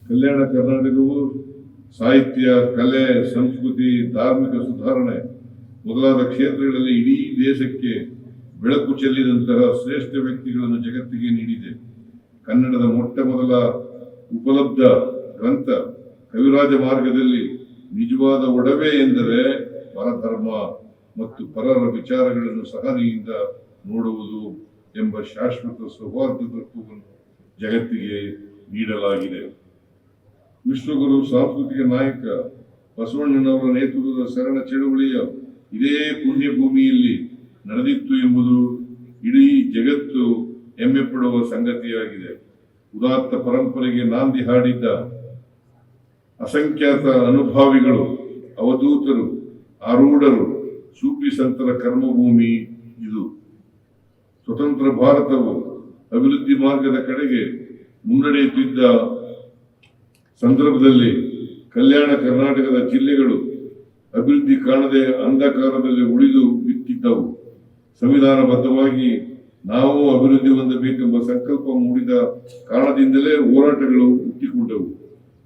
ಕಲ್ಯಾಣ ಕರ್ನಾಟಕವು ಸಾಹಿತ್ಯ, ಕಲೆ, ಸಂಸ್ಕೃತಿ, ಧಾರ್ಮಿಕ ಸುಧಾರಣೆ ಮೊದಲಾದ ಕ್ಷೇತ್ರಗಳಲ್ಲಿ ಇಡೀ ದೇಶಕ್ಕೆ ಬೆಳಕು ಚೆಲ್ಲಿದಂತಹ ಶ್ರೇಷ್ಠ ವ್ಯಕ್ತಿಗಳನ್ನು ಜಗತ್ತಿಗೆ ನೀಡಿದೆ. ಕನ್ನಡದ ಮೊಟ್ಟ ಮೊದಲ ಉಪಲಬ್ಧ ಗ್ರಂಥ ಕವಿರಾಜ ಮಾರ್ಗದಲ್ಲಿ ನಿಜವಾದ ಒಡವೆ ಎಂದರೆ ಪರಧರ್ಮ ಮತ್ತು ಪರರ ವಿಚಾರಗಳನ್ನು ಸಹನೆಯಿಂದ ನೋಡುವುದು ಎಂಬ ಶಾಶ್ವತ ಸೌಹಾರ್ದ ತತ್ವವನ್ನು ಜಗತ್ತಿಗೆ ನೀಡಲಾಗಿದೆ. ವಿಶ್ವಗುರು ಸಾಂಸ್ಕೃತಿಕ ನಾಯಕ ಬಸವಣ್ಣನವರ ನೇತೃತ್ವದ ಶರಣ ಚಳುವಳಿಯ ಇದೇ ಪುಣ್ಯ ಭೂಮಿಯಲ್ಲಿ ನಡೆದಿತ್ತು ಎಂಬುದು ಇಡೀ ಜಗತ್ತು ಹೆಮ್ಮೆ ಪಡುವ ಸಂಗತಿಯಾಗಿದೆ. ಉದಾತ್ತ ಪರಂಪರೆಗೆ ನಾಂದಿ ಹಾಡಿದ್ದ ಅಸಂಖ್ಯಾತ ಅನುಭಾವಿಗಳು, ಅವಧೂತರು, ಆರೂಢರು, ಸೂಫಿ ಸಂತರ ಕರ್ಮಭೂಮಿ ಇದು. ಸ್ವತಂತ್ರ ಭಾರತವು ಅಭಿವೃದ್ಧಿ ಮಾರ್ಗದ ಕಡೆಗೆ ಮುನ್ನಡೆಯುತ್ತಿದ್ದ ಸಂದರ್ಭದಲ್ಲಿ ಕಲ್ಯಾಣ ಕರ್ನಾಟಕದ ಜಿಲ್ಲೆಗಳು ಅಭಿವೃದ್ಧಿ ಕಾಣದೆ ಅಂಧಕಾರದಲ್ಲಿ ಉಳಿದು ಬಿಟ್ಟಿದ್ದವು. ಸಂವಿಧಾನಬದ್ಧವಾಗಿ ನಾವು ಅಭಿವೃದ್ಧಿ ಹೊಂದಬೇಕೆಂಬ ಸಂಕಲ್ಪ ಮೂಡಿದ ಕಾರಣದಿಂದಲೇ ಹೋರಾಟಗಳು ಹುಟ್ಟಿಕೊಂಡವು.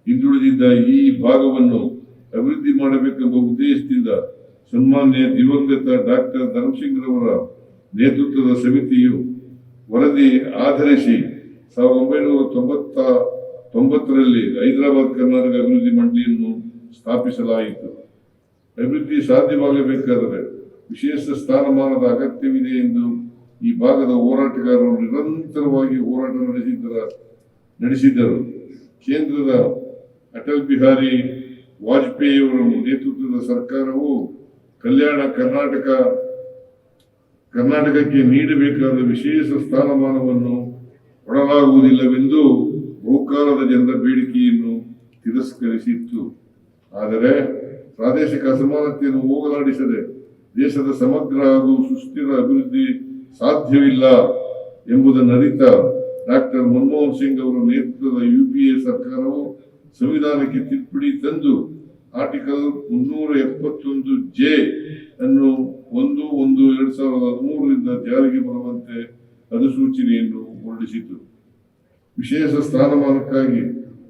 ಹಿಂದುಳಿದಿದ್ದ ಈ ಭಾಗವನ್ನು ಅಭಿವೃದ್ಧಿ ಮಾಡಬೇಕೆಂಬ ಉದ್ದೇಶದಿಂದ ಸನ್ಮಾನ್ಯ ದಿವಂಗತ ಡಾಕ್ಟರ್ ಧರ್ಮಸಿಂಗ್ರವರ ನೇತೃತ್ವದ ಸಮಿತಿಯು ವರದಿ ಆಧರಿಸಿ 1990ರಲ್ಲಿ ಹೈದರಾಬಾದ್ ಕರ್ನಾಟಕ ಅಭಿವೃದ್ಧಿ ಮಂಡಳಿಯನ್ನು ಸ್ಥಾಪಿಸಲಾಯಿತು. ಅಭಿವೃದ್ಧಿ ಸಾಧ್ಯವಾಗಬೇಕಾದರೆ ವಿಶೇಷ ಸ್ಥಾನಮಾನದ ಅಗತ್ಯವಿದೆ ಎಂದು ಈ ಭಾಗದ ಹೋರಾಟಗಾರರು ನಿರಂತರವಾಗಿ ಹೋರಾಟ ನಡೆಸಿದ್ದರು. ಕೇಂದ್ರದ ಅಟಲ್ ಬಿಹಾರಿ ವಾಜಪೇಯಿಯವರ ನೇತೃತ್ವದ ಸರ್ಕಾರವು ಕಲ್ಯಾಣ ಕರ್ನಾಟಕಕ್ಕೆ ನೀಡಬೇಕಾದ ವಿಶೇಷ ಸ್ಥಾನಮಾನವನ್ನು ಕೊಡಲಾಗುವುದಿಲ್ಲವೆಂದು ಬಹುಕಾಲದ ಜನರ ಬೇಡಿಕೆಯನ್ನು ತಿರಸ್ಕರಿಸಿತ್ತು. ಆದರೆ ಪ್ರಾದೇಶಿಕ ಅಸಮಾನತೆಯನ್ನು ಹೋಗಲಾಡಿಸದೆ ದೇಶದ ಸಮಗ್ರ ಹಾಗೂ ಸುಸ್ಥಿರ ಅಭಿವೃದ್ಧಿ ಸಾಧ್ಯವಿಲ್ಲ ಎಂಬುದನ್ನು ಅರಿತ ಡಾಕ್ಟರ್ ಮನಮೋಹನ್ ಸಿಂಗ್ ಅವರ ನೇತೃತ್ವದ UPA ಸರ್ಕಾರವು ಸಂವಿಧಾನಕ್ಕೆ ತಿದ್ದುಪಡಿ ತಂದು ಆರ್ಟಿಕಲ್ 371J ಅನ್ನು 1/1/2013ರಿಂದ ಜಾರಿಗೆ ಬರುವಂತೆ ಅಧಿಸೂಚನೆಯನ್ನು ಹೊರಡಿಸಿತು. ವಿಶೇಷ ಸ್ಥಾನಮಾನಕ್ಕಾಗಿ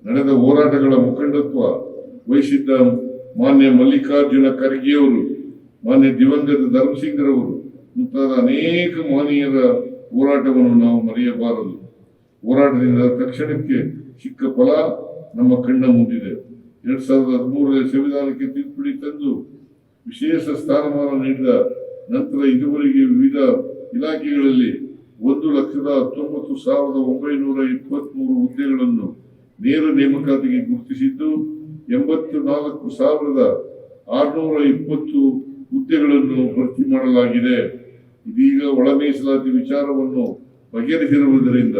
ನಡೆದ ಹೋರಾಟಗಳ ಮುಖಂಡತ್ವ ವಹಿಸಿದ್ದ ಮಾನ್ಯ ಮಲ್ಲಿಕಾರ್ಜುನ ಖರ್ಗೆಯವರು, ಮಾನ್ಯ ದಿವಂಗತ ಧರ್ಮಸಿಂಗ್ರವರು ಮುಂತಾದ ಅನೇಕ ಮಹನೀಯರ ಹೋರಾಟವನ್ನು ನಾವು ಮರೆಯಬಾರದು. ಹೋರಾಟದಿಂದ ತಕ್ಷಣಕ್ಕೆ ಸಿಕ್ಕ ಫಲ ನಮ್ಮ ಕಣ್ಣ ಮುಂದಿದೆ. 2013ರಲ್ಲಿ ಸಂವಿಧಾನಕ್ಕೆ ತಿದ್ದುಪಡಿ ತಂದು ವಿಶೇಷ ಸ್ಥಾನಮಾನ ನೀಡಿದ ನಂತರ ಇದುವರೆಗೆ ವಿವಿಧ ಇಲಾಖೆಗಳಲ್ಲಿ 1,19,923 ಹುದ್ದೆಗಳನ್ನು ನೇರ ನೇಮಕಾತಿಗೆ ಗುರುತಿಸಿದ್ದು 84,620 ಹುದ್ದೆಗಳನ್ನು ಭರ್ತಿ ಮಾಡಲಾಗಿದೆ. ಇದೀಗ ಒಳ ಮೀಸಲಾತಿ ವಿಚಾರವನ್ನು ಬಗೆಹರಿಸಿರುವುದರಿಂದ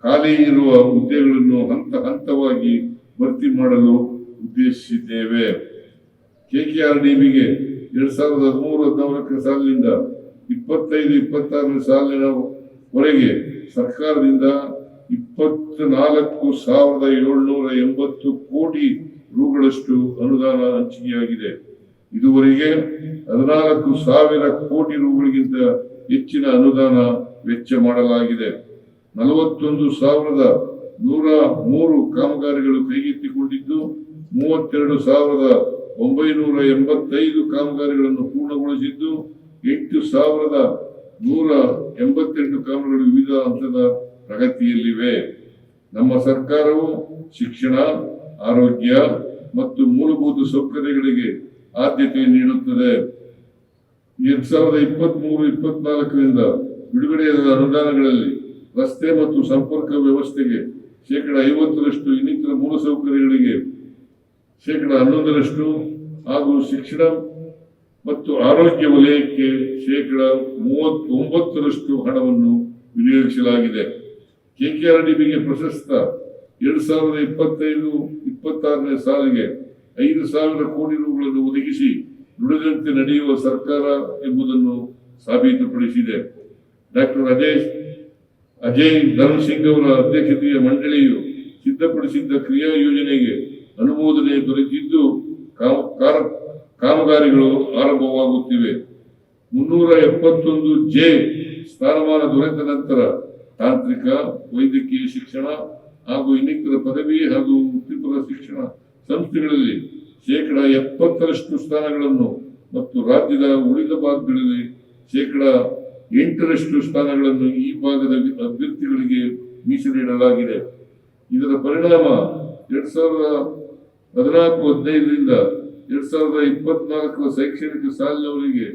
ಖಾಲಿ ಇರುವ ಹುದ್ದೆಗಳನ್ನು ಹಂತ ಹಂತವಾಗಿ ಭರ್ತಿ ಮಾಡಲು ಉದ್ದೇಶಿಸಿದ್ದೇವೆ. KKRDBಗೆ 2013-14 ಸಾಲಿನಿಂದ 25-26 ಸಾಲಿನವರೆಗೆ ಸರ್ಕಾರದಿಂದ 24,780 ಕೋಟಿ ರುಗಳಷ್ಟು ಅನುದಾನ ಹಂಚಿಕೆಯಾಗಿದೆ. ಇದುವರೆಗೆ 14,000 ಕೋಟಿ ರುಗಳಿಗಿಂತ ಹೆಚ್ಚಿನ ಅನುದಾನ ವೆಚ್ಚ ಮಾಡಲಾಗಿದೆ. 41,103 ಕಾಮಗಾರಿಗಳು ಕೈಗೆತ್ತಿಕೊಂಡಿದ್ದು 32,985 ಕಾಮಗಾರಿಗಳನ್ನು ಪೂರ್ಣಗೊಳಿಸಿದ್ದು 8,188 ಕಾಮಗಾರಿಗಳು ವಿವಿಧ ಹಂತದ ಪ್ರಗತಿಯಲ್ಲಿವೆ. ನಮ್ಮ ಸರ್ಕಾರವು ಶಿಕ್ಷಣ, ಆರೋಗ್ಯ ಮತ್ತು ಮೂಲಭೂತ ಸೌಕರ್ಯಗಳಿಗೆ ಆದ್ಯತೆ ನೀಡುತ್ತದೆ. 2023-24ರಿಂದ ಬಿಡುಗಡೆಯಾದ ಅನುದಾನಗಳಲ್ಲಿ ರಸ್ತೆ ಮತ್ತು ಸಂಪರ್ಕ ವ್ಯವಸ್ಥೆಗೆ 50% ಇನ್ನಿತರ ಮೂಲಸೌಕರ್ಯಗಳಿಗೆ 11% ಹಾಗೂ ಶಿಕ್ಷಣ ಮತ್ತು ಆರೋಗ್ಯ ವಲಯಕ್ಕೆ 39% ಹಣವನ್ನು ವಿನಿಯೋಗಿಸಲಾಗಿದೆ. KKRDBಗೆ ಪ್ರಸಕ್ತ 2025-26ನೇ ಸಾಲಿಗೆ 5,000 ಕೋಟಿ ರುಗಳನ್ನು ಒದಗಿಸಿ ನುಡಿದಂತೆ ನಡೆಯುವ ಸರ್ಕಾರ ಎಂಬುದನ್ನು ಸಾಬೀತುಪಡಿಸಿದೆ. ಡಾಕ್ಟರ್ ಅಜಯ್ ಧರ್ಮಸಿಂಗ್ ಅವರ ಅಧ್ಯಕ್ಷತೆಯ ಮಂಡಳಿಯು ಸಿದ್ಧಪಡಿಸಿದ್ದ ಕ್ರಿಯಾ ಯೋಜನೆಗೆ ಅನುಮೋದನೆ ದೊರೆತಿದ್ದು ಕಾಮಗಾರಿಗಳು ಆರಂಭವಾಗುತ್ತಿವೆ. 371J ಸ್ಥಾನಮಾನ ದೊರೆತ ನಂತರ ತಾಂತ್ರಿಕ, ವೈದ್ಯಕೀಯ ಶಿಕ್ಷಣ ಹಾಗೂ ಇನ್ನಿತರ ಪದವಿ ಹಾಗೂ ವೃತ್ತಿಪರ ಶಿಕ್ಷಣ ಸಂಸ್ಥೆಗಳಲ್ಲಿ 70% ಸ್ಥಾನಗಳನ್ನು ಮತ್ತು ರಾಜ್ಯದ ಉಳಿದ ಭಾಗಗಳಲ್ಲಿ 8% ಸ್ಥಾನಗಳನ್ನು ಈ ಭಾಗದ ಅಭ್ಯರ್ಥಿಗಳಿಗೆ ಮೀಸಲಿಡಲಾಗಿದೆ. ಇದರ ಪರಿಣಾಮ 2014-15ರಿಂದ 2024 ಶೈಕ್ಷಣಿಕ ಸಾಲಿನವರೆಗೆ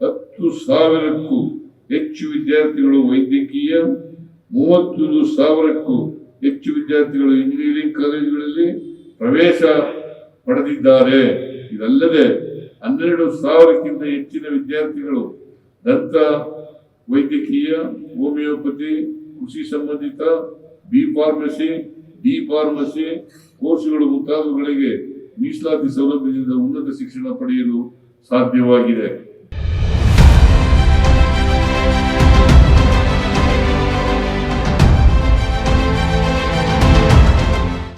10,000ಕ್ಕೂ ಹೆಚ್ಚು ವಿದ್ಯಾರ್ಥಿಗಳು ವೈದ್ಯಕೀಯ, 31,000ಕ್ಕೂ ಹೆಚ್ಚು ವಿದ್ಯಾರ್ಥಿಗಳು ಇಂಜಿನಿಯರಿಂಗ್ ಕಾಲೇಜುಗಳಲ್ಲಿ ಪ್ರವೇಶ ಪಡೆದಿದ್ದಾರೆ. ಇದಲ್ಲದೆ 12,000ಕ್ಕಿಂತ ಹೆಚ್ಚಿನ ವಿದ್ಯಾರ್ಥಿಗಳು ದಂತ ವೈದ್ಯಕೀಯ, ಹೋಮಿಯೋಪತಿ, ಕೃಷಿ ಸಂಬಂಧಿತ, ಬಿ ಫಾರ್ಮಸಿ, ಡಿ ಫಾರ್ಮಸಿ ಕೋರ್ಸ್ಗಳು ಮುಂತಾದವುಗಳಿಗೆ ಮೀಸಲಾತಿ ಸೌಲಭ್ಯದಿಂದ ಉನ್ನತ ಶಿಕ್ಷಣ ಪಡೆಯಲು ಸಾಧ್ಯವಾಗಿದೆ.